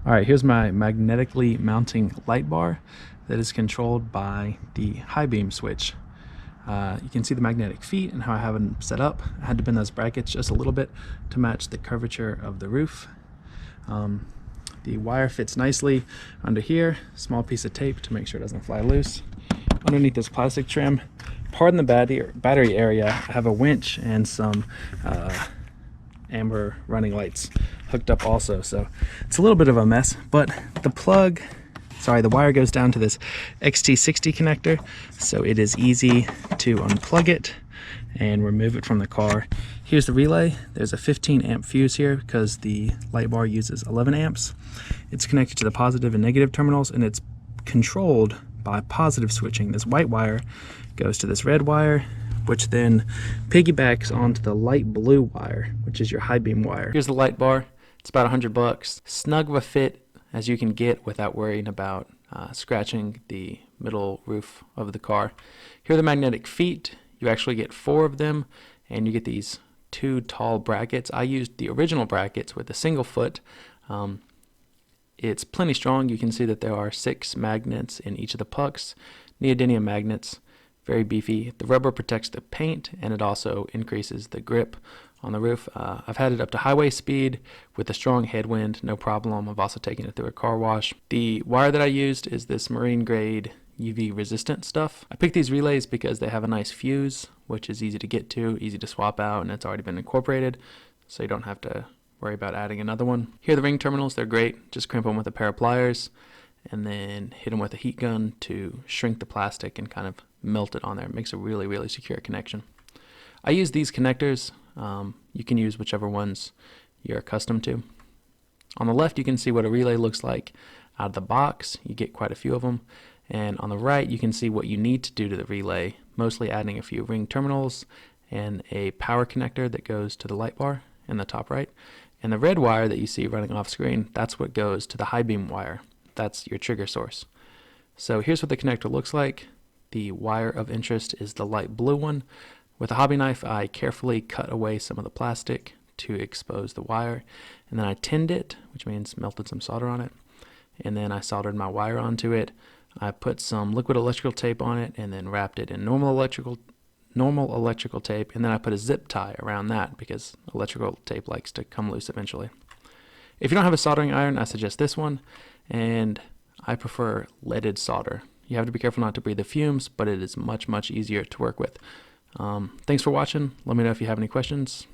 All right, here's my magnetically mounting light bar that is controlled by the high beam switch. You can see the magnetic feet and how I have them set up. I had to bend those brackets just a little bit to match the curvature of the roof. The wire fits nicely under here, small piece of tape to make sure it doesn't fly loose. Underneath this plastic trim, pardon the battery area, I have a winch and some amber running lights hooked up also, so it's a little bit of a mess, but the wire goes down to this XT60 connector, so it is easy to unplug it and remove it from the car. Here's the relay. There's a 15 amp fuse here because the light bar uses 11 amps. It's connected to the positive and negative terminals, and it's controlled by positive switching. This white wire goes to this red wire, which then piggybacks onto the light blue wire, which is your high beam wire. Here's the light bar. It's about $100. Snug of a fit as you can get without worrying about scratching the middle roof of the car. Here are the magnetic feet. You actually get 4 of them, and you get these 2 tall brackets. I used the original brackets with a single foot. It's plenty strong. You can see that there are 6 magnets in each of the pucks, neodymium magnets, very beefy. The rubber protects the paint, and it also increases the grip on the roof. I've had it up to highway speed with a strong headwind, no problem. I've also taken it through a car wash. The wire that I used is this marine grade UV resistant stuff. I picked these relays because they have a nice fuse, which is easy to get to, easy to swap out, and it's already been incorporated, so you don't have to worry about adding another one. Here are the ring terminals. They're great. Just crimp them with a pair of pliers and then hit them with a heat gun to shrink the plastic and kind of melt it on there. It makes a really, really secure connection. I use these connectors. You can use whichever ones you're accustomed to. On the left, you can see what a relay looks like out of the box. You get quite a few of them. And on the right, you can see what you need to do to the relay, mostly adding a few ring terminals and a power connector that goes to the light bar in the top right. And the red wire that you see running off screen, that's what goes to the high beam wire. That's your trigger source. So here's what the connector looks like. The wire of interest is the light blue one. With a hobby knife, I carefully cut away some of the plastic to expose the wire, and then I tinned it, which means melted some solder on it, and then I soldered my wire onto it. I put some liquid electrical tape on it and then wrapped it in normal electrical tape, and then I put a zip tie around that because electrical tape likes to come loose eventually. If you don't have a soldering iron, I suggest this one, and I prefer leaded solder. You have to be careful not to breathe the fumes, but it is much, much easier to work with. Thanks for watching. Let me know if you have any questions.